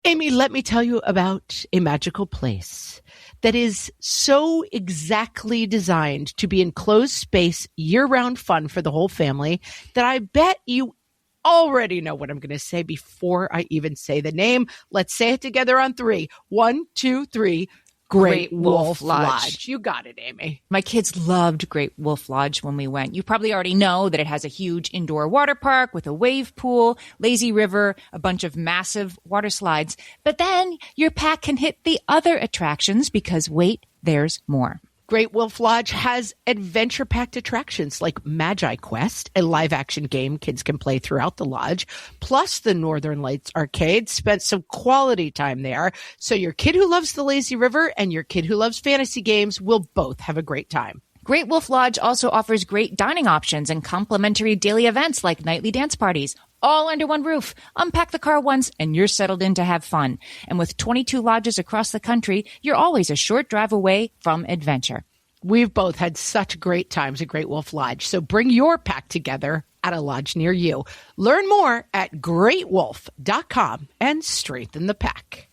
Amy, let me tell you about a magical place that is so exactly designed to be enclosed space, year-round fun for the whole family that I bet you already know what I'm going to say before I even say the name. Let's say it together on 3. 1, 2, 3. Great Wolf Lodge. You got it, Amy. My kids loved Great Wolf Lodge when we went. You probably already know that it has a huge indoor water park with a wave pool, lazy river, a bunch of massive water slides. But then your pack can hit the other attractions because wait, there's more. Great Wolf Lodge has adventure-packed attractions like Magi Quest, a live-action game kids can play throughout the lodge, plus the Northern Lights Arcade. Spent some quality time there, so your kid who loves the lazy river and your kid who loves fantasy games will both have a great time. Great Wolf Lodge also offers great dining options and complimentary daily events like nightly dance parties, all under one roof. Unpack the car once and you're settled in to have fun. And with 22 lodges across the country, you're always a short drive away from adventure. We've both had such great times at Great Wolf Lodge, so bring your pack together at a lodge near you. Learn more at greatwolf.com and strengthen the pack.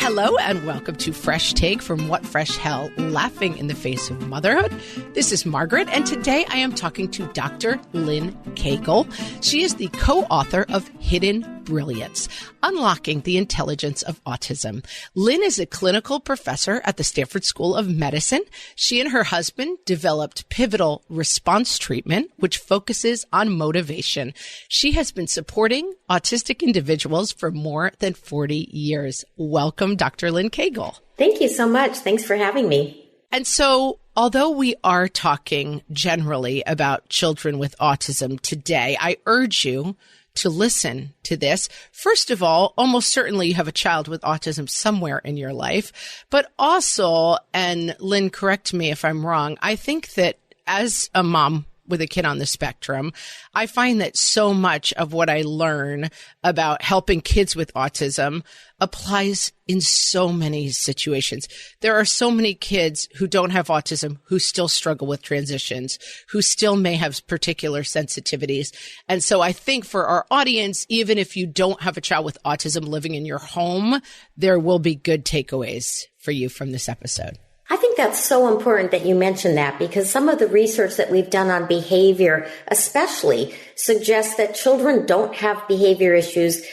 Hello and welcome to Fresh Take from What Fresh Hell, Laughing in the Face of Motherhood. This is Margaret, and today I am talking to Dr. Lynn Koegel. She is the co-author of Hidden Brilliance, Unlocking the Intelligence of Autism. Lynn is a clinical professor at the Stanford School of Medicine. She and her husband developed pivotal response treatment, which focuses on motivation. She has been supporting autistic individuals for more than 40 years. Welcome, Dr. Lynn Koegel. Thank you so much. Thanks for having me. And so, although we are talking generally about children with autism today, I urge you to listen to this. First of all, almost certainly you have a child with autism somewhere in your life, but also, and Lynn, correct me if I'm wrong, I think that as a mom with a kid on the spectrum, I find that so much of what I learn about helping kids with autism applies in so many situations. There are so many kids who don't have autism who still struggle with transitions, who still may have particular sensitivities. And so I think for our audience, even if you don't have a child with autism living in your home, there will be good takeaways for you from this episode. I think that's so important that you mention that, because some of the research that we've done on behavior especially suggests that children don't have behavior issues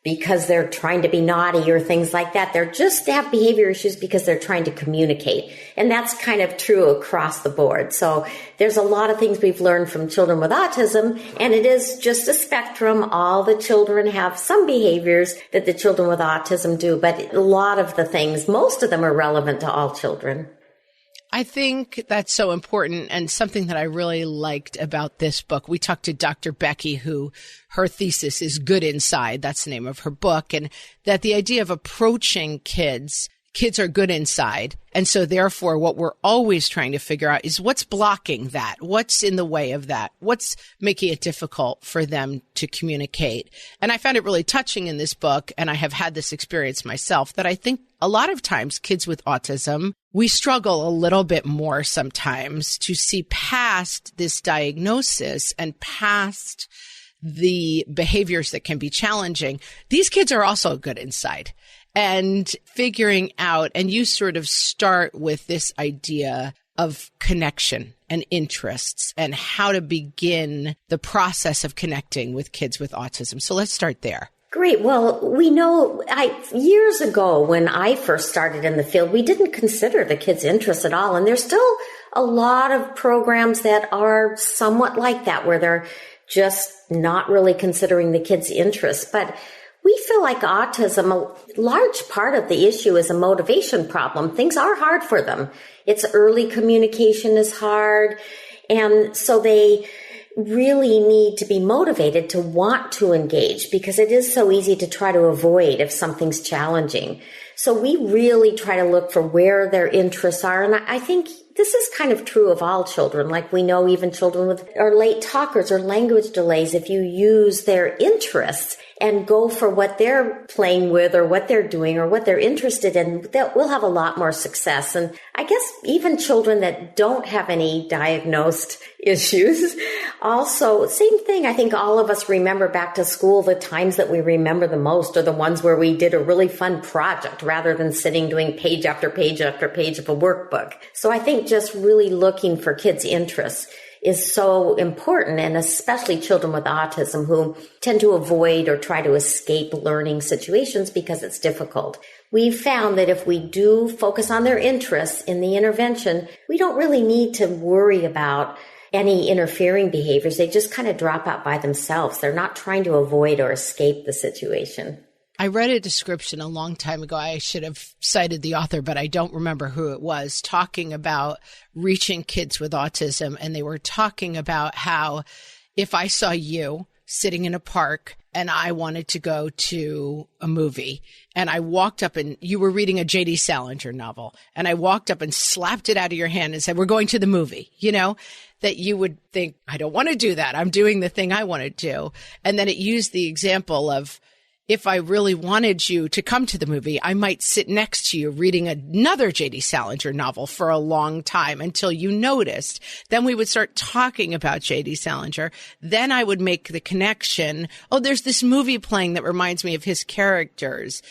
because they're trying to be naughty or things like that. They have behavior issues because they're trying to communicate. And that's kind of true across the board. So there's a lot of things we've learned from children with autism, and it is just a spectrum. All the children have some behaviors that the children with autism do, but a lot of the things, most of them are relevant to all children. I think that's so important, and something that I really liked about this book. We talked to Dr. Becky, who her thesis is Good Inside. That's the name of her book. And that the idea of approaching kids are good inside. And so therefore, what we're always trying to figure out is what's blocking that? What's in the way of that? What's making it difficult for them to communicate? And I found it really touching in this book, and I have had this experience myself, that I think a lot of times kids with autism, we struggle a little bit more sometimes to see past this diagnosis and past the behaviors that can be challenging. These kids are also good inside. And figuring out, and you sort of start with this idea of connection and interests and how to begin the process of connecting with kids with autism. So let's start there. Great. Well, we know years ago when I first started in the field, we didn't consider the kids' interests at all. And there's still a lot of programs that are somewhat like that, where they're just not really considering the kids' interests. But we feel like autism, a large part of the issue is a motivation problem. Things are hard for them. It's early communication is hard. And so they really need to be motivated to want to engage, because it is so easy to try to avoid if something's challenging. So we really try to look for where their interests are. And I think this is kind of true of all children. Like we know even children with are late talkers or language delays, if you use their interests and go for what they're playing with or what they're doing or what they're interested in, that we'll have a lot more success. And I guess even children that don't have any diagnosed issues, also, same thing. I think all of us remember back to school, the times that we remember the most are the ones where we did a really fun project rather than sitting doing page after page after page of a workbook. So I think just really looking for kids' interests is so important, and especially children with autism who tend to avoid or try to escape learning situations because it's difficult. We've found that if we do focus on their interests in the intervention, we don't really need to worry about any interfering behaviors. They just kind of drop out by themselves. They're not trying to avoid or escape the situation. I read a description a long time ago. I should have cited the author, but I don't remember who it was, talking about reaching kids with autism. And they were talking about how if I saw you sitting in a park and I wanted to go to a movie and I walked up and you were reading a J.D. Salinger novel and I walked up and slapped it out of your hand and said, we're going to the movie, that you would think, I don't want to do that. I'm doing the thing I want to do. And then it used the example of, if I really wanted you to come to the movie, I might sit next to you reading another J.D. Salinger novel for a long time until you noticed. Then we would start talking about J.D. Salinger. Then I would make the connection. Oh, there's this movie playing that reminds me of his characters.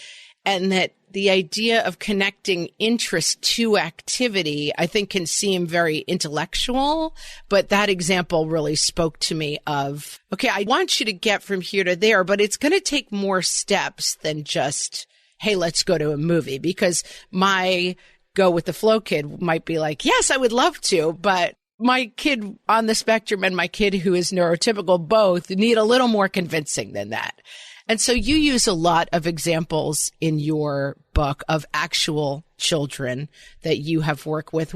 And that the idea of connecting interest to activity, I think, can seem very intellectual, but that example really spoke to me of, okay, I want you to get from here to there, but it's going to take more steps than just, hey, let's go to a movie, because my go with the flow kid might be like, yes, I would love to, but my kid on the spectrum and my kid who is neurotypical both need a little more convincing than that. And so you use a lot of examples in your book of actual children that you have worked with.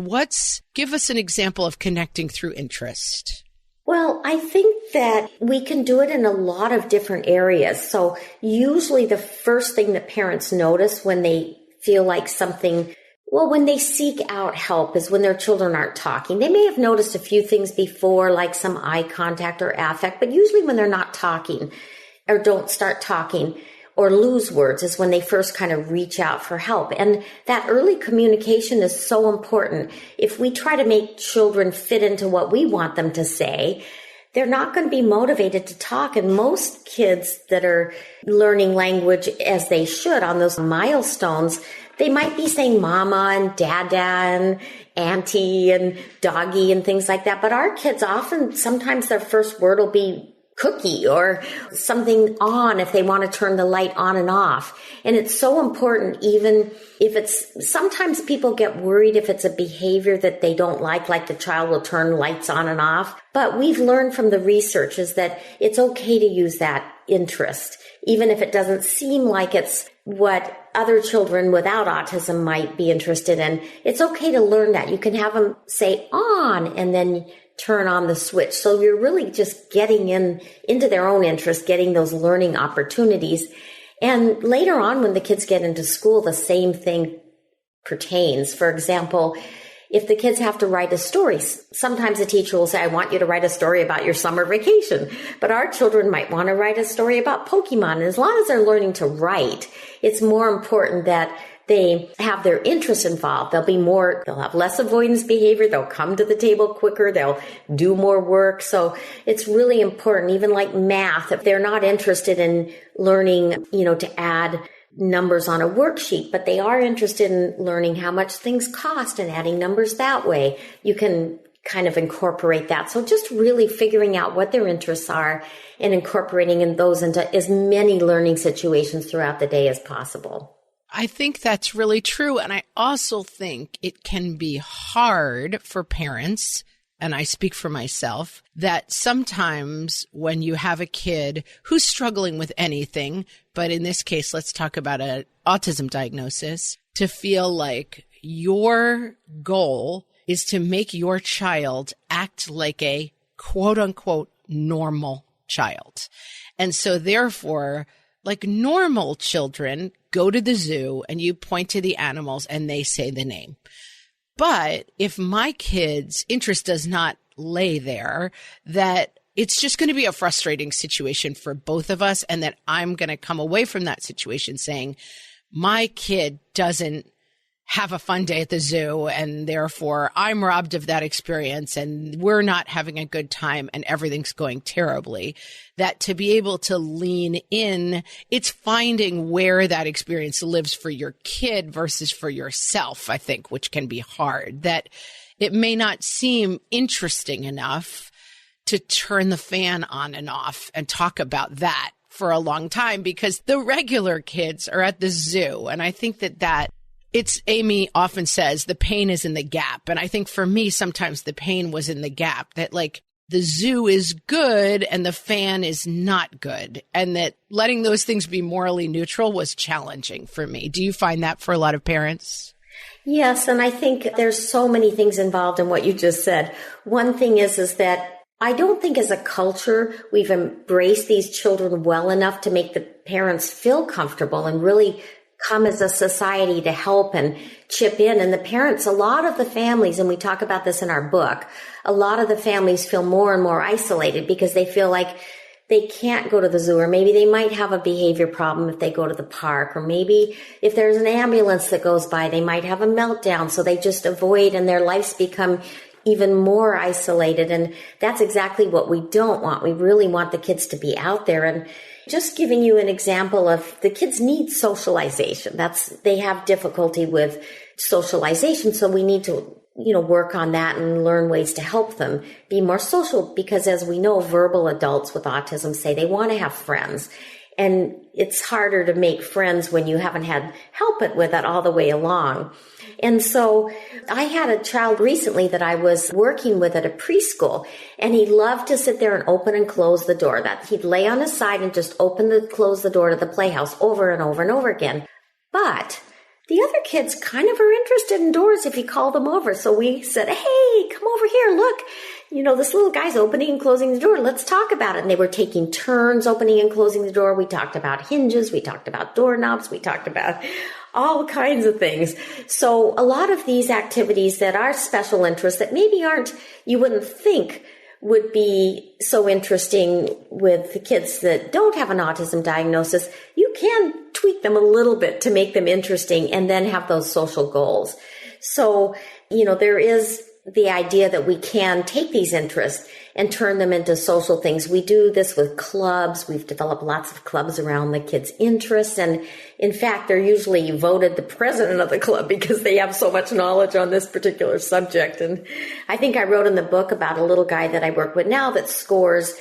Give us an example of connecting through interest. Well, I think that we can do it in a lot of different areas. So usually the first thing that parents notice when they feel like something, when they seek out help is when their children aren't talking. They may have noticed a few things before, like some eye contact or affect, but usually when they're not talking, or don't start talking or lose words is when they first kind of reach out for help. And that early communication is so important. If we try to make children fit into what we want them to say, they're not going to be motivated to talk. And most kids that are learning language as they should on those milestones, they might be saying mama and dada and auntie and doggy and things like that. But our kids sometimes their first word will be cookie or something on if they want to turn the light on and off. And it's so important, even if sometimes people get worried if it's a behavior that they don't like the child will turn lights on and off. But we've learned from the research is that it's okay to use that interest, even if it doesn't seem like it's what other children without autism might be interested in. It's okay to learn that. You can have them say on and then turn on the switch. So you're really just getting into their own interest, getting those learning opportunities. And later on, when the kids get into school, the same thing pertains. For example, if the kids have to write a story, sometimes a teacher will say, I want you to write a story about your summer vacation. But our children might want to write a story about Pokemon. And as long as they're learning to write, it's more important that they have their interests involved. They'll have less avoidance behavior. They'll come to the table quicker. They'll do more work. So it's really important, even like math, if they're not interested in learning, to add numbers on a worksheet, but they are interested in learning how much things cost and adding numbers that way, you can kind of incorporate that. So just really figuring out what their interests are and incorporating those into as many learning situations throughout the day as possible. I think that's really true. And I also think it can be hard for parents, and I speak for myself, that sometimes when you have a kid who's struggling with anything, but in this case, let's talk about an autism diagnosis, to feel like your goal is to make your child act like a quote unquote normal child. And so therefore, like normal children go to the zoo and you point to the animals and they say the name. But if my kid's interest does not lay there, that it's just going to be a frustrating situation for both of us, and that I'm going to come away from that situation saying, my kid doesn't have a fun day at the zoo, and therefore I'm robbed of that experience, and we're not having a good time, and everything's going terribly. That to be able to lean in, it's finding where that experience lives for your kid versus for yourself, I think, which can be hard. That it may not seem interesting enough to turn the fan on and off and talk about that for a long time, because the regular kids are at the zoo. And I think that it's, Amy often says, the pain is in the gap. And I think for me, sometimes the pain was in the gap, that like the zoo is good and the fan is not good. And that letting those things be morally neutral was challenging for me. Do you find that for a lot of parents? Yes. And I think there's so many things involved in what you just said. One thing is that I don't think as a culture we've embraced these children well enough to make the parents feel comfortable and really come as a society to help and chip in. And the parents, a lot of the families, and we talk about this in our book, a lot of the families feel more and more isolated because they feel like they can't go to the zoo, or maybe they might have a behavior problem if they go to the park, or maybe if there's an ambulance that goes by, they might have a meltdown. So they just avoid, and their lives become even more isolated. And that's exactly what we don't want. We really want the kids to be out there. And just giving you an example of the kids need socialization. They have difficulty with socialization. So we need to, work on that and learn ways to help them be more social, because as we know, verbal adults with autism say they want to have friends. And it's harder to make friends when you haven't had help with that all the way along. And so I had a child recently that I was working with at a preschool, and he loved to sit there and open and close the door. That he'd lay on his side and just close the door to the playhouse over and over and over again. But the other kids kind of are interested in doors if you call them over. So we said, hey, come over here. Look, this little guy's opening and closing the door. Let's talk about it. And they were taking turns opening and closing the door. We talked about hinges. We talked about doorknobs. We talked about all kinds of things. So a lot of these activities that are special interests that maybe you wouldn't think would be so interesting with the kids that don't have an autism diagnosis, you can tweak them a little bit to make them interesting and then have those social goals. So, there is the idea that we can take these interests and turn them into social things. We do this with clubs. We've developed lots of clubs around the kids' interests. And in fact, they're usually voted the president of the club because they have so much knowledge on this particular subject. And I think I wrote in the book about a little guy that I work with now that scores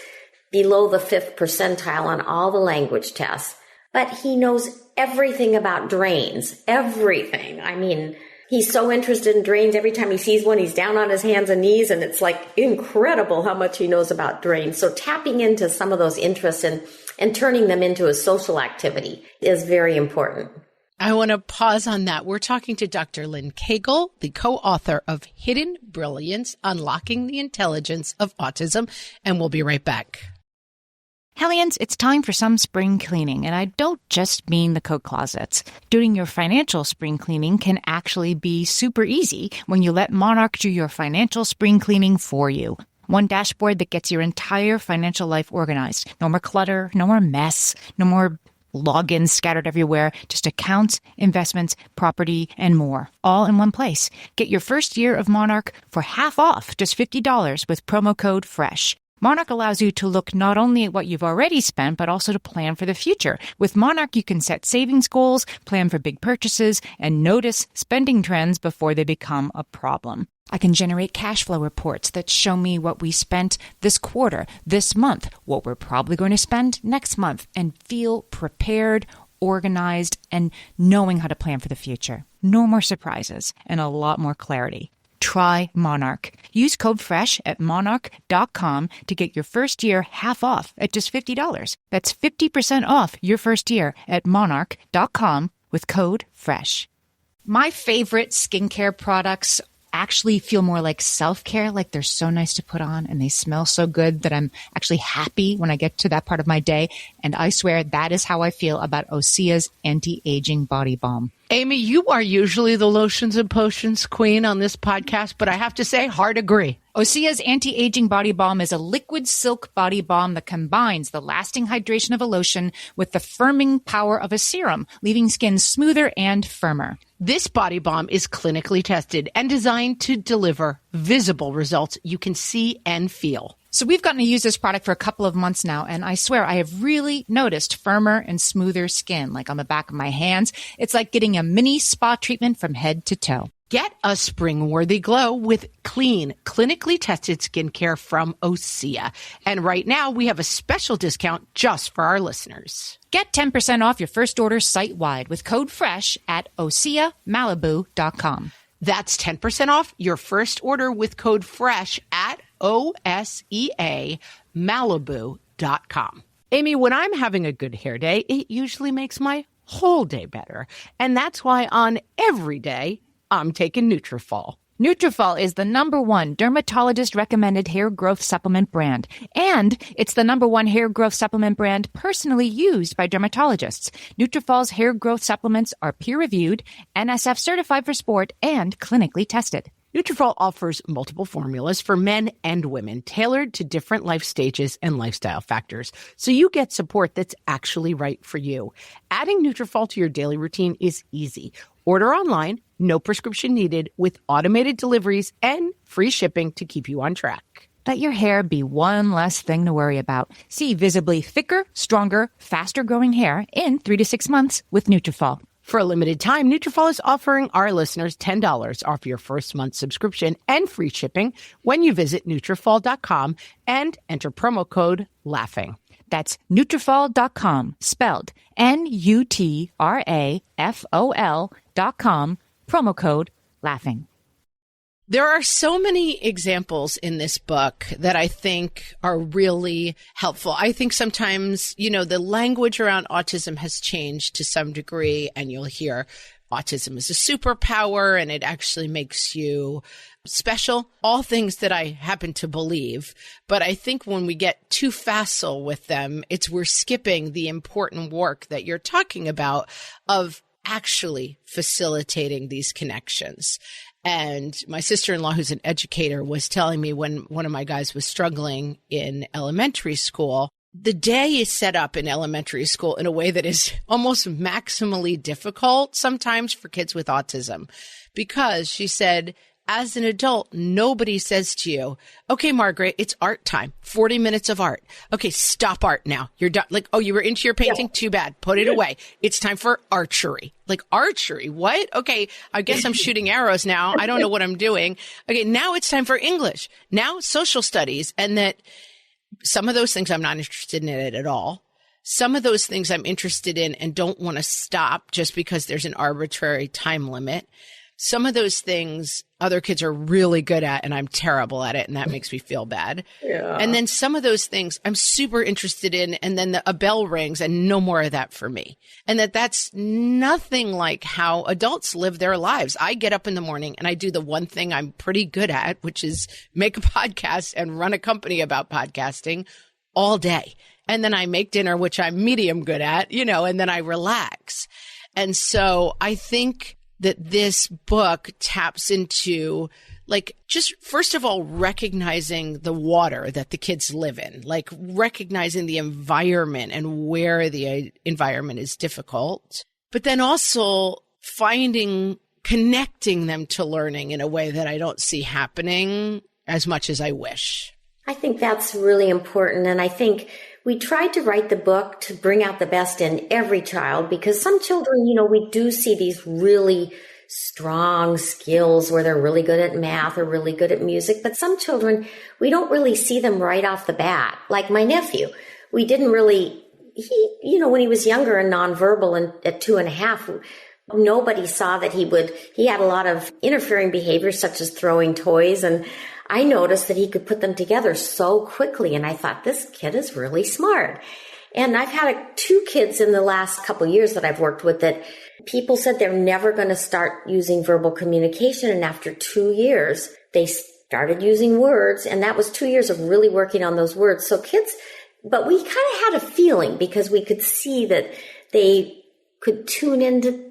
below the 5th percentile on all the language tests. But he knows everything about drains, everything. I mean, he's so interested in drains. Every time he sees one, he's down on his hands and knees, and it's like incredible how much he knows about drains. So tapping into some of those interests and turning them into a social activity is very important. I want to pause on that. We're talking to Dr. Lynn Koegel, the co-author of Hidden Brilliance, Unlocking the Intelligence of Autism, and we'll be right back. Hellions, it's time for some spring cleaning, and I don't just mean the coat closets. Doing your financial spring cleaning can actually be super easy when you let Monarch do your financial spring cleaning for you. One dashboard that gets your entire financial life organized. No more clutter, no more mess, no more logins scattered everywhere, just accounts, investments, property, and more, all in one place. Get your first year of Monarch for half off, just $50 with promo code FRESH. Monarch allows you to look not only at what you've already spent, but also to plan for the future. With Monarch, you can set savings goals, plan for big purchases, and notice spending trends before they become a problem. I can generate cash flow reports that show me what we spent this quarter, this month, what we're probably going to spend next month, and feel prepared, organized, and knowing how to plan for the future. No more surprises and a lot more clarity. Try Monarch. Use code FRESH at monarch.com to get your first year half off at just $50. That's 50% off your first year at monarch.com with code FRESH. My favorite skincare products actually feel more like self-care, like they're so nice to put on and they smell so good that I'm actually happy when I get to that part of my day. And I swear that is how I feel about Osea's anti-aging body balm. Amy, you are usually the lotions and potions queen on this podcast, but I have to say, hard agree. Osea's anti-aging body balm is a liquid silk body balm that combines the lasting hydration of a lotion with the firming power of a serum, leaving skin smoother and firmer. This body balm is clinically tested and designed to deliver visible results you can see and feel. So we've gotten to use this product for a couple of months now, and I swear I have really noticed firmer and smoother skin, like on the back of my hands. It's like getting a mini spa treatment from head to toe. Get a spring-worthy glow with clean, clinically tested skincare from Osea. And right now, we have a special discount just for our listeners. Get 10% off your first order site-wide with code FRESH at OseaMalibu.com. That's 10% off your first order with code FRESH at OSEAMalibu.com. Amy, when I'm having a good hair day, it usually makes my whole day better. And that's why on every day, I'm taking Nutrafol. Nutrafol is the #1 dermatologist-recommended hair growth supplement brand. And it's the #1 hair growth supplement brand personally used by dermatologists. Nutrafol's hair growth supplements are peer-reviewed, NSF certified for sport, and clinically tested. Nutrafol offers multiple formulas for men and women tailored to different life stages and lifestyle factors, so you get support that's actually right for you. Adding Nutrafol to your daily routine is easy. Order online, no prescription needed, with automated deliveries and free shipping to keep you on track. Let your hair be one less thing to worry about. See visibly thicker, stronger, faster-growing hair in 3 to 6 months with Nutrafol. For a limited time, Nutrafol is offering our listeners $10 off your first month subscription and free shipping when you visit Nutrafol.com and enter promo code LAUGHING. That's Nutrafol.com, spelled Nutrafol.com, promo code LAUGHING. There are so many examples in this book that I think are really helpful. I think sometimes, the language around autism has changed to some degree, and you'll hear autism is a superpower and it actually makes you special, all things that I happen to believe. But I think when we get too facile with them, we're skipping the important work that you're talking about of actually facilitating these connections. And my sister-in-law, who's an educator, was telling me when one of my guys was struggling in elementary school, the day is set up in elementary school in a way that is almost maximally difficult sometimes for kids with autism. Because she said, as an adult, nobody says to you, okay, Margaret, it's art time, 40 minutes of art. Okay, stop art now. You're done. Like, oh, you were into your painting? Yeah. Too bad. Put it away. It's time for archery. Like, archery? What? Okay, I guess I'm shooting arrows now. I don't know what I'm doing. Okay, now it's time for English. Now social studies. And that some of those things I'm not interested in it at all. Some of those things I'm interested in and don't want to stop just because there's an arbitrary time limit. Some of those things other kids are really good at and I'm terrible at it, and that makes me feel bad. Yeah. And then some of those things I'm super interested in, and then a bell rings and no more of that for me. And that's nothing like how adults live their lives. I get up in the morning and I do the one thing I'm pretty good at, which is make a podcast and run a company about podcasting all day. And then I make dinner, which I'm medium good at, and then I relax. And so I think that this book taps into, just first of all, recognizing the water that the kids live in, recognizing the environment and where the environment is difficult, but then also connecting them to learning in a way that I don't see happening as much as I wish. I think that's really important. And I think we tried to write the book to bring out the best in every child, because some children, we do see these really strong skills where they're really good at math or really good at music. But some children, we don't really see them right off the bat. Like my nephew, we didn't really, when he was younger and nonverbal and at 2.5, nobody saw that he had a lot of interfering behaviors such as throwing toys. And I noticed that he could put them together so quickly. And I thought, this kid is really smart. And I've had two kids in the last couple of years that I've worked with that people said they're never going to start using verbal communication. And after 2 years, they started using words. And that was 2 years of really working on those words. So kids, but we kind of had a feeling because we could see that they could tune into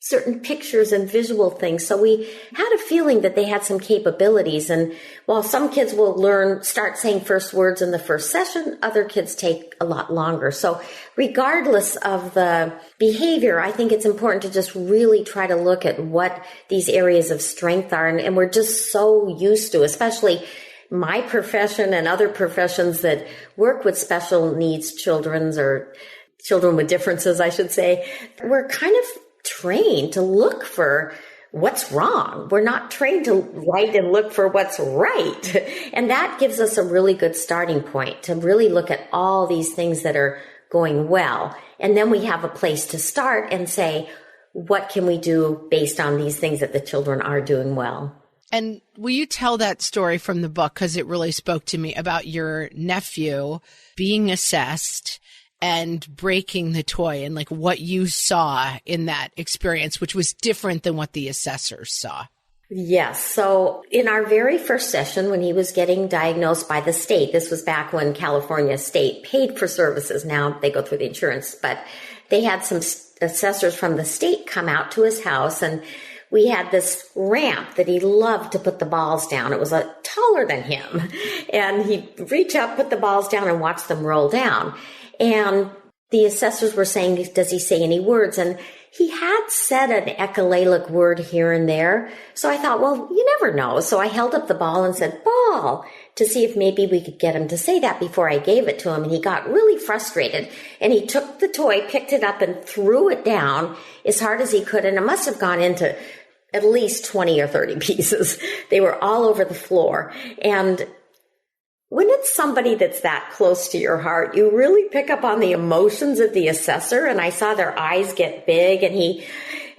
certain pictures and visual things. So we had a feeling that they had some capabilities. And while some kids will start saying first words in the first session, other kids take a lot longer. So regardless of the behavior, I think it's important to just really try to look at what these areas of strength are. And we're just so used to, especially my profession and other professions that work with special needs children or children with differences, I should say, we're kind of trained to look for what's wrong. We're not trained to write and look for what's right. And that gives us a really good starting point to really look at all these things that are going well. And then we have a place to start and say, what can we do based on these things that the children are doing well? And will you tell that story from the book? Because it really spoke to me about your nephew being assessed and breaking the toy and like what you saw in that experience, which was different than what the assessors saw. Yes. So in our very first session, when he was getting diagnosed by the state, this was back when California state paid for services. Now they go through the insurance, but they had some assessors from the state come out to his house, and we had this ramp that he loved to put the balls down. It was taller than him, and he'd reach up, put the balls down, and watch them roll down. And the assessors were saying, does he say any words? And he had said an echolalic word here and there. So I thought, well, you never know. So I held up the ball and said, ball, to see if maybe we could get him to say that before I gave it to him. And he got really frustrated. And he took the toy, picked it up, and threw it down as hard as he could. And it must have gone into at least 20 or 30 pieces. They were all over the floor. And when it's somebody that's that close to your heart, you really pick up on the emotions of the assessor. And I saw their eyes get big,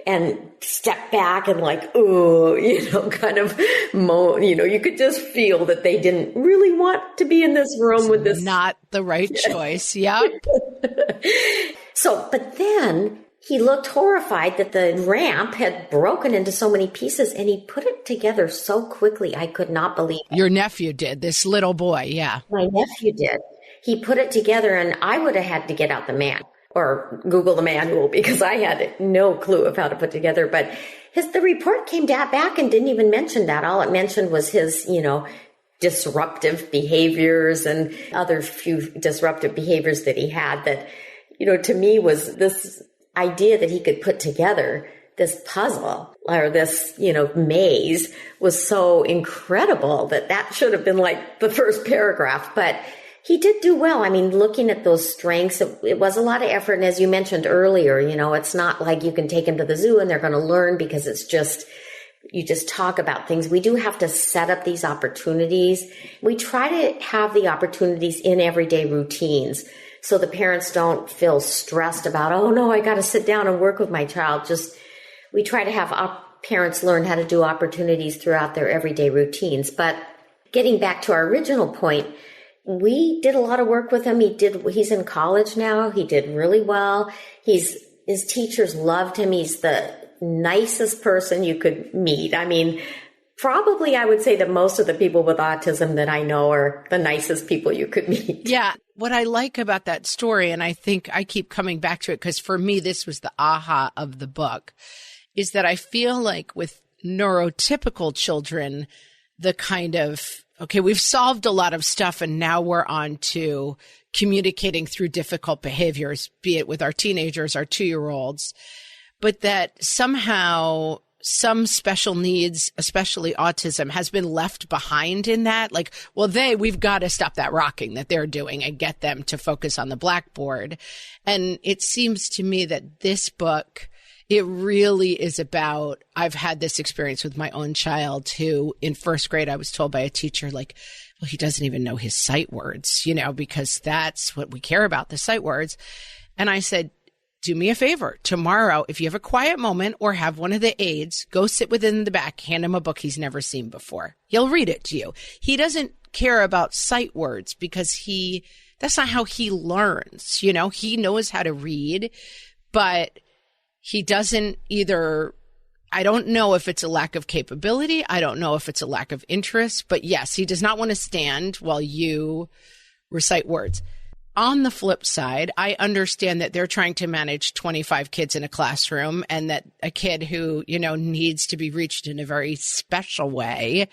and step back and like, oh, kind of moan. You could just feel that they didn't really want to be in this room with this. Not the right choice. Yeah. So, but then he looked horrified that the ramp had broken into so many pieces, and he put it together so quickly. I could not believe it. Your nephew did, this little boy. Yeah. My nephew did. He put it together, and I would have had to get out the manual or Google the manual because I had no clue of how to put together. But the report came back and didn't even mention that. All it mentioned was his, disruptive behaviors and other few disruptive behaviors that he had that, to me was this idea that he could put together this puzzle or this, maze was so incredible that should have been like the first paragraph. But he did do well. I mean, looking at those strengths, it was a lot of effort. And as you mentioned earlier, it's not like you can take him to the zoo and they're going to learn because you just talk about things. We do have to set up these opportunities. We try to have the opportunities in everyday routines, so the parents don't feel stressed about, oh no, I got to sit down and work with my child. We try to have parents learn how to do opportunities throughout their everyday routines. But getting back to our original point, we did a lot of work with him. He's in college now. He did really well. His teachers loved him. He's the nicest person you could meet. I mean, probably I would say that most of the people with autism that I know are the nicest people you could meet. Yeah. What I like about that story, and I think I keep coming back to it because for me, this was the aha of the book, is that I feel like with neurotypical children, the kind of, okay, we've solved a lot of stuff and now we're on to communicating through difficult behaviors, be it with our teenagers, our 2-year-olds, but that somehow some special needs, especially autism, has been left behind in that. Like, well, we've got to stop that rocking that they're doing and get them to focus on the blackboard. And it seems to me that this book, it really is about, I've had this experience with my own child who in first grade, I was told by a teacher, like, well, he doesn't even know his sight words, because that's what we care about, the sight words. And I said, do me a favor. Tomorrow, if you have a quiet moment or have one of the aides, go sit within the back, hand him a book he's never seen before. He'll read it to you. He doesn't care about sight words because he that's not how he learns. You know, he knows how to read, but he doesn't either. I don't know if it's a lack of capability. I don't know if it's a lack of interest, but yes, he does not want to stand while you recite words. On the flip side, I understand that they're trying to manage 25 kids in a classroom, and that a kid who, you know, needs to be reached in a very special way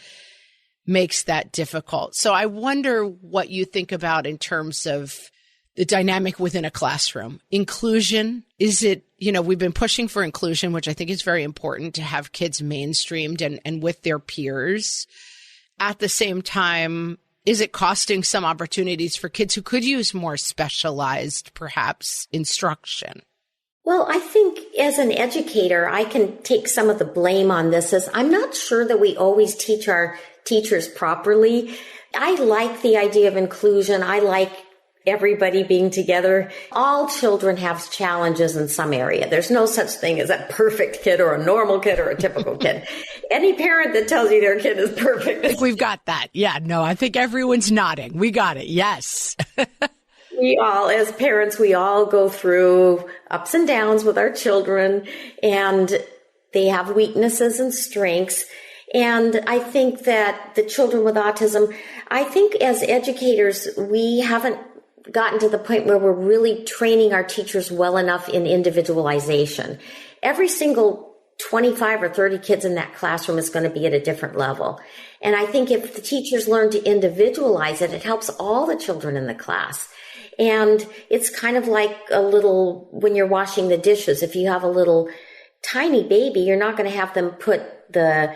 makes that difficult. So I wonder what you think about in terms of the dynamic within a classroom. Inclusion, is it, you know, we've been pushing for inclusion, which I think is very important to have kids mainstreamed and with their peers. At the same time, is it costing some opportunities for kids who could use more specialized, perhaps, instruction? Well, I think as an educator, I can take some of the blame on this, as I'm not sure that we always teach our teachers properly. I like the idea of inclusion. I like everybody being together. All children have challenges in some area. There's no such thing as a perfect kid or a normal kid or a typical kid. Any parent that tells you their kid is perfect. I think we've got that. Yeah, no, I think everyone's nodding. We got it. Yes. We all, as parents, we all go through ups and downs with our children, and they have weaknesses and strengths. And I think that the children with autism, I think as educators, we haven't gotten to the point where we're really training our teachers well enough in individualization. Every single 25 or 30 kids in that classroom is going to be at a different level. And I think if the teachers learn to individualize it, it helps all the children in the class. And it's kind of like a little, when you're washing the dishes, if you have a little tiny baby, you're not going to have them put the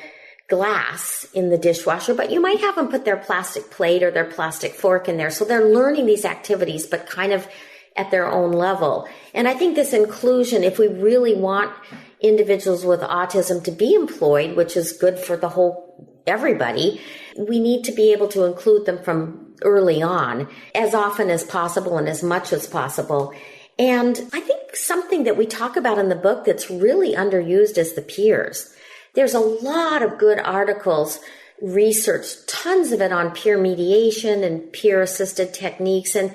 glass in the dishwasher, but you might have them put their plastic plate or their plastic fork in there. So they're learning these activities, but kind of at their own level. And I think this inclusion, if we really want individuals with autism to be employed, which is good for the whole, everybody, we need to be able to include them from early on, as often as possible and as much as possible. And I think something that we talk about in the book that's really underused is the peers. There's a lot of good articles, research, tons of it on peer mediation and peer-assisted techniques. And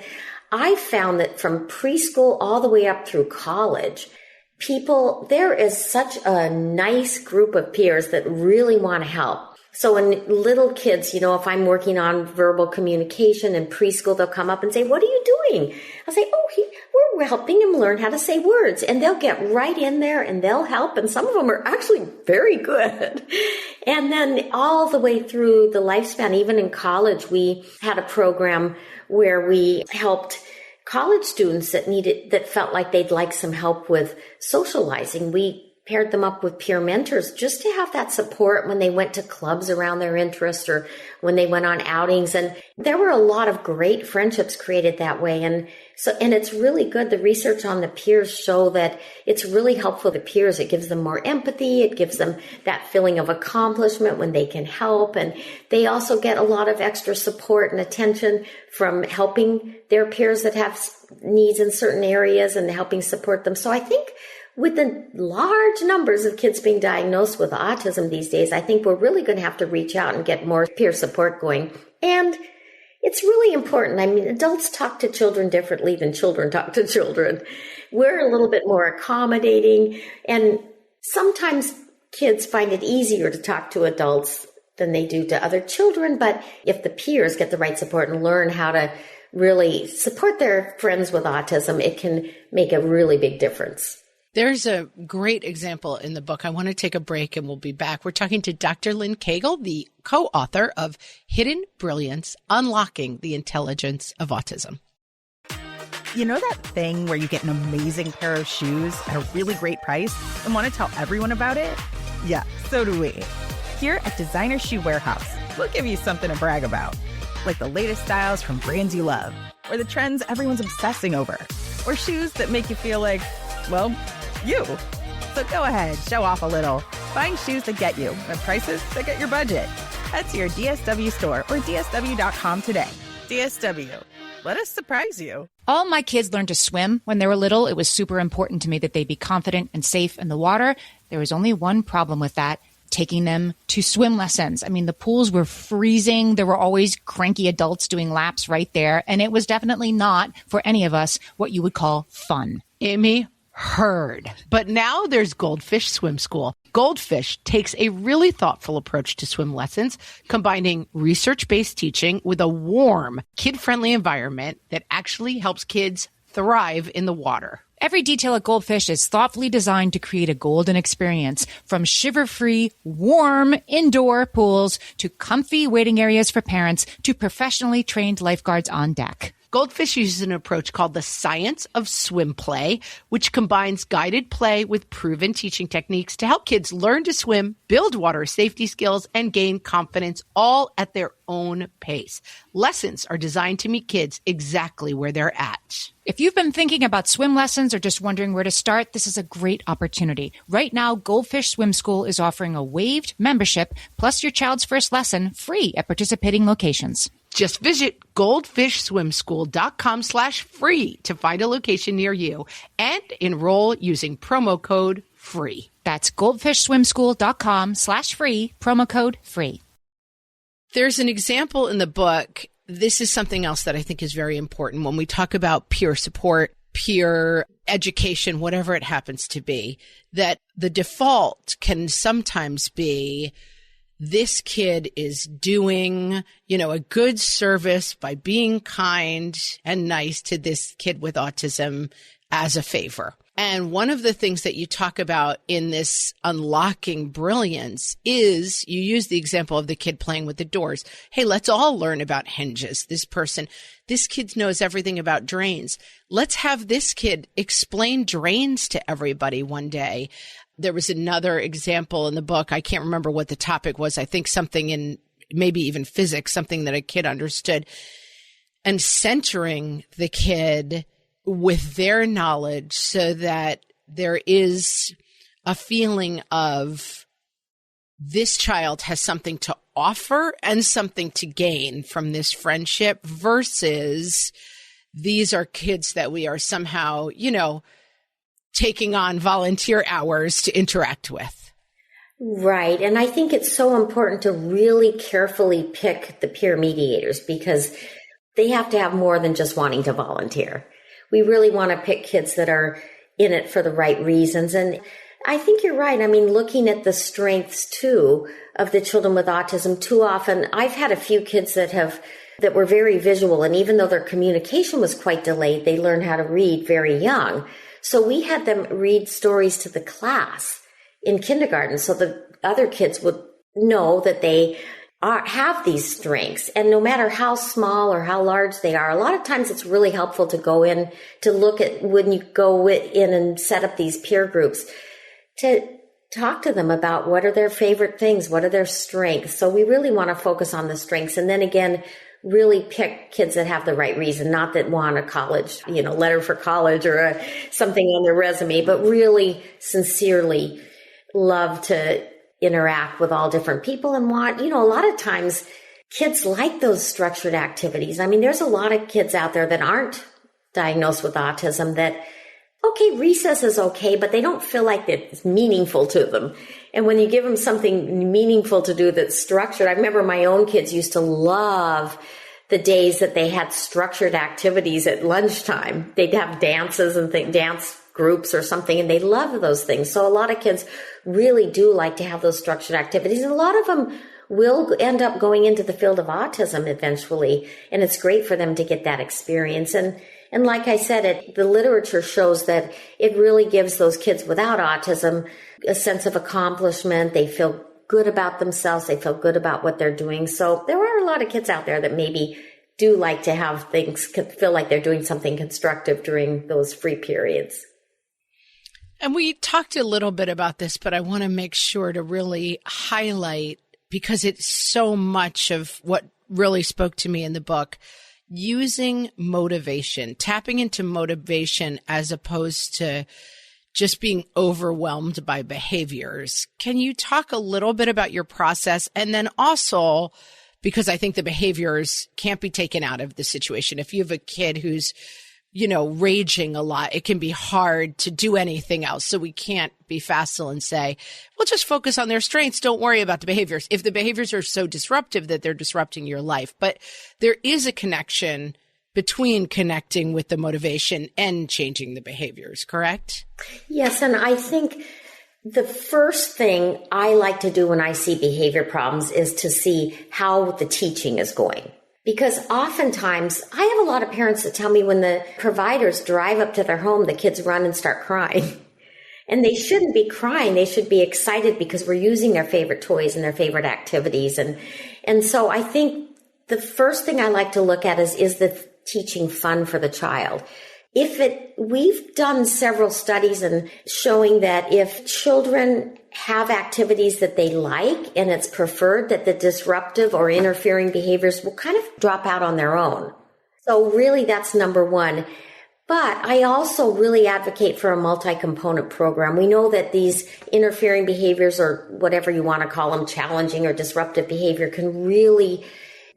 I found that from preschool all the way up through college, there is such a nice group of peers that really want to help. So when little kids, you know, if I'm working on verbal communication in preschool, they'll come up and say, "What are you doing?" I'll say, we're helping him learn how to say words. And they'll get right in there and they'll help. And some of them are actually very good. And then all the way through the lifespan, even in college, we had a program where we helped college students that felt like they'd like some help with socializing. We paired them up with peer mentors just to have that support when they went to clubs around their interest or when they went on outings. And there were a lot of great friendships created that way. And it's really good. The research on the peers show that it's really helpful to peers. It gives them more empathy. It gives them that feeling of accomplishment when they can help. And they also get a lot of extra support and attention from helping their peers that have needs in certain areas and helping support them. So I think with the large numbers of kids being diagnosed with autism these days, I think we're really going to have to reach out and get more peer support going. And it's really important. I mean, adults talk to children differently than children talk to children. We're a little bit more accommodating, and sometimes kids find it easier to talk to adults than they do to other children. But if the peers get the right support and learn how to really support their friends with autism, it can make a really big difference. There's a great example in the book. I want to take a break and we'll be back. We're talking to Dr. Lynn Koegel, the co-author of Hidden Brilliance, Unlocking the Intelligence of Autism. You know that thing where you get an amazing pair of shoes at a really great price and want to tell everyone about it? Yeah, so do we. Here at Designer Shoe Warehouse, we'll give you something to brag about, like the latest styles from brands you love, or the trends everyone's obsessing over, or shoes that make you feel like, well, you. So go ahead, show off a little. Find shoes that get you at prices that get your budget. Head to your DSW store or DSW.com today. DSW, let us surprise you. All my kids learned to swim when they were little. It was super important to me that they be confident and safe in the water. There was only one problem with that. taking them to swim lessons. I mean, the pools were freezing. There were always cranky adults doing laps right there. And it was definitely not, for any of us, what you would call fun. Amy, heard. But now there's Goldfish Swim School. Goldfish takes a really thoughtful approach to swim lessons, combining research-based teaching with a warm, kid-friendly environment that actually helps kids thrive in the water. Every detail at Goldfish is thoughtfully designed to create a golden experience, from shiver-free, warm indoor pools to comfy waiting areas for parents to professionally trained lifeguards on deck. Goldfish uses an approach called the science of swim play, which combines guided play with proven teaching techniques to help kids learn to swim, build water safety skills, and gain confidence, all at their own pace. Lessons are designed to meet kids exactly where they're at. If you've been thinking about swim lessons or just wondering where to start, this is a great opportunity. Right now, Goldfish Swim School is offering a waived membership plus your child's first lesson free at participating locations. Just visit goldfishswimschool.com/free to find a location near you and enroll using promo code FREE. That's goldfishswimschool.com/free, promo code FREE. There's an example in the book. This is something else that I think is very important when we talk about peer support, peer education, whatever it happens to be, that the default can sometimes be, this kid is doing, a good service by being kind and nice to this kid with autism as a favor. And one of the things that you talk about in this Unlocking Brilliance is you use the example of the kid playing with the doors. Hey, let's all learn about hinges. This kid knows everything about drains. Let's have this kid explain drains to everybody one day. There was another example in the book. I can't remember what the topic was. I think something in maybe even physics, something that a kid understood, and centering the kid with their knowledge so that there is a feeling of this child has something to offer and something to gain from this friendship versus these are kids that we are somehow, taking on volunteer hours to interact with. Right. And I think it's so important to really carefully pick the peer mediators because they have to have more than just wanting to volunteer. We really want to pick kids that are in it for the right reasons. And I think you're right. I mean, looking at the strengths too of the children with autism, too often I've had a few kids that were very visual. And even though their communication was quite delayed, they learned how to read very young. So we had them read stories to the class in kindergarten so the other kids would know that they have these strengths. And no matter how small or how large they are, a lot of times it's really helpful to go in to look at when you go in and set up these peer groups to talk to them about what are their favorite things, what are their strengths. So we really want to focus on the strengths. And then again, really pick kids that have the right reason, not that want a college, letter for college or something on their resume, but really sincerely love to interact with all different people and want, a lot of times kids like those structured activities. I mean, there's a lot of kids out there that aren't diagnosed with autism that, okay, recess is okay, but they don't feel like it's meaningful to them. And when you give them something meaningful to do that's structured, I remember my own kids used to love the days that they had structured activities at lunchtime. They'd have dances and dance groups or something, and they love those things. So a lot of kids really do like to have those structured activities. And a lot of them will end up going into the field of autism eventually. And it's great for them to get that experience. And like I said, the literature shows that it really gives those kids without autism a sense of accomplishment. They feel good about themselves. They feel good about what they're doing. So there are a lot of kids out there that maybe do like to have things, feel like they're doing something constructive during those free periods. And we talked a little bit about this, but I want to make sure to really highlight, because it's so much of what really spoke to me in the book, using motivation, tapping into motivation as opposed to just being overwhelmed by behaviors. Can you talk a little bit about your process? And then also, because I think the behaviors can't be taken out of the situation. If you have a kid who's, raging a lot, it can be hard to do anything else. So we can't be facile and say, well, just focus on their strengths. Don't worry about the behaviors. If the behaviors are so disruptive that they're disrupting your life. But there is a connection between connecting with the motivation and changing the behaviors, correct? Yes. And I think the first thing I like to do when I see behavior problems is to see how the teaching is going. Because oftentimes, I have a lot of parents that tell me when the providers drive up to their home, the kids run and start crying. And they shouldn't be crying. They should be excited because we're using their favorite toys and their favorite activities. And so I think the first thing I like to look at is the teaching fun for the child. We've done several studies and showing that if children have activities that they like and it's preferred, that the disruptive or interfering behaviors will kind of drop out on their own. So really that's number one. But I also really advocate for a multi-component program. We know that these interfering behaviors, or whatever you want to call them, challenging or disruptive behavior, can really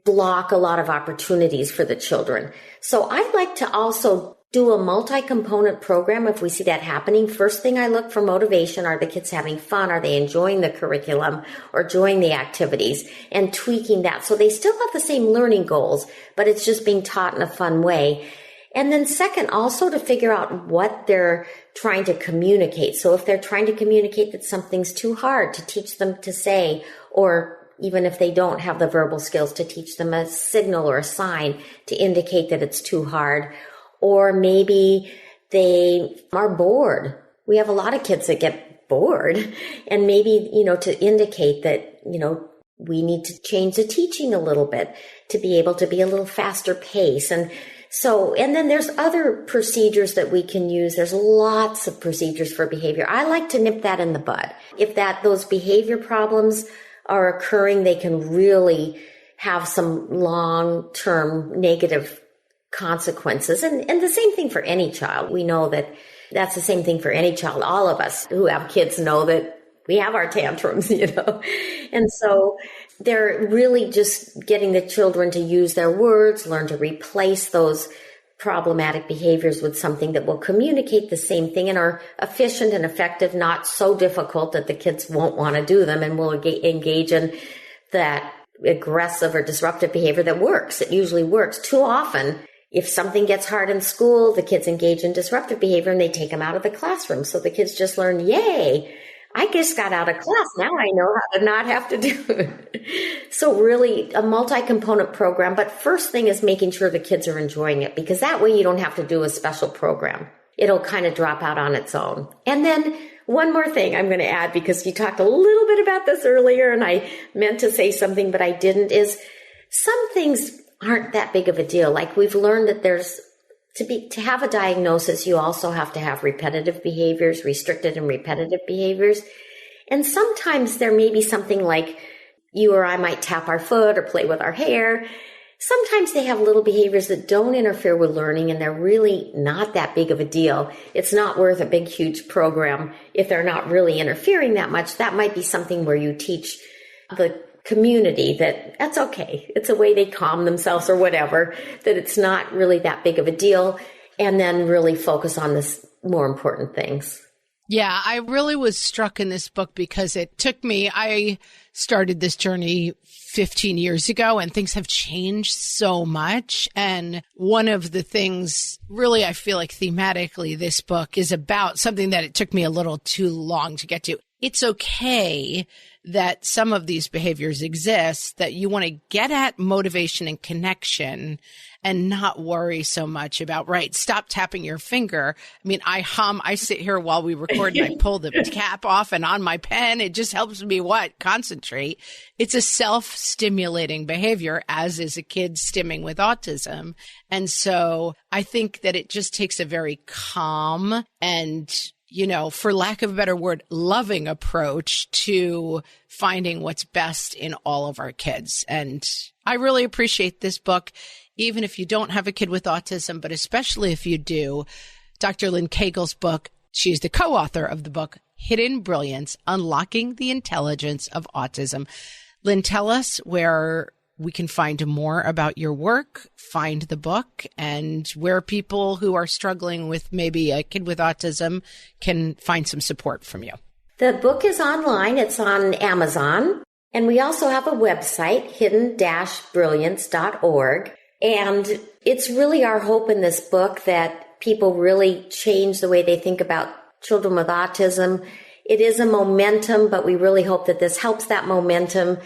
block a lot of opportunities for the children. So I'd like to also do a multi-component program if we see that happening. First thing I look for motivation. Are the kids having fun? Are they enjoying the curriculum or enjoying the activities? And tweaking that so they still have the same learning goals, but it's just being taught in a fun way. And then second, also to figure out what they're trying to communicate. So if they're trying to communicate that something's too hard, to teach them to say, or even if they don't have the verbal skills, to teach them a signal or a sign to indicate that it's too hard. Or maybe they are bored. We have a lot of kids that get bored, and maybe, to indicate that, we need to change the teaching a little bit to be able to be a little faster pace. And then there's other procedures that we can use. There's lots of procedures for behavior. I like to nip that in the bud. If those behavior problems are occurring, they can really have some long-term negative consequences. And the same thing for any child. We know that that's the same thing for any child. All of us who have kids know that we have our tantrums, And so they're really just getting the children to use their words, learn to replace those problematic behaviors with something that will communicate the same thing and are efficient and effective, not so difficult that the kids won't want to do them and will engage in that aggressive or disruptive behavior that works. It usually works. Too often, if something gets hard in school, the kids engage in disruptive behavior and they take them out of the classroom. So the kids just learn, yay, I just got out of class. Now I know how to not have to do it. So really a multi-component program. But first thing is making sure the kids are enjoying it, because that way you don't have to do a special program. It'll kind of drop out on its own. And then one more thing I'm going to add, because you talked a little bit about this earlier and I meant to say something, but I didn't, is some things aren't that big of a deal. Like we've learned that to have a diagnosis, you also have to have repetitive behaviors, restricted and repetitive behaviors. And sometimes there may be something like you or I might tap our foot or play with our hair. Sometimes they have little behaviors that don't interfere with learning and they're really not that big of a deal. It's not worth a big, huge program if they're not really interfering that much. That might be something where you teach the community that that's okay. It's a way they calm themselves or whatever, that it's not really that big of a deal, and then really focus on the more important things. Yeah, I really was struck in this book because it took me, I started this journey 15 years ago and things have changed so much. And one of the things really I feel like thematically this book is about something that it took me a little too long to get to. It's okay that some of these behaviors exist, that you want to get at motivation and connection and not worry so much about, right, stop tapping your finger. I mean, I hum, I sit here while we record and I pull the cap off and on my pen. It just helps me concentrate. It's a self-stimulating behavior, as is a kid stimming with autism. And so I think that it just takes a very calm and, for lack of a better word, loving approach to finding what's best in all of our kids. And I really appreciate this book, even if you don't have a kid with autism, but especially if you do. Dr. Lynn Koegel's book, she's the co-author of the book, Hidden Brilliance, Unlocking the Intelligence of Autism. Lynn, tell us where we can find more about your work, find the book, and where people who are struggling with maybe a kid with autism can find some support from you. The book is online. It's on Amazon. And we also have a website, hidden-brilliance.org. And it's really our hope in this book that people really change the way they think about children with autism. It is a momentum, but we really hope that this helps that momentum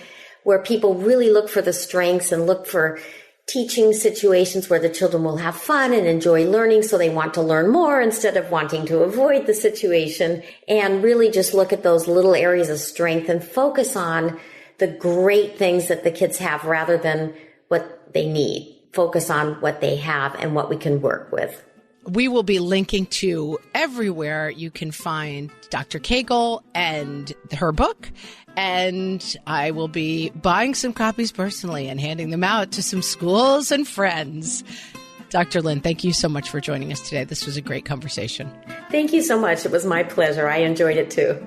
where people really look for the strengths and look for teaching situations where the children will have fun and enjoy learning, so they want to learn more instead of wanting to avoid the situation, and really just look at those little areas of strength and focus on the great things that the kids have rather than what they need. Focus on what they have and what we can work with. We will be linking to everywhere you can find Dr. Koegel and her book. And I will be buying some copies personally and handing them out to some schools and friends. Dr. Lynn, thank you so much for joining us today. This was a great conversation. Thank you so much. It was my pleasure. I enjoyed it too.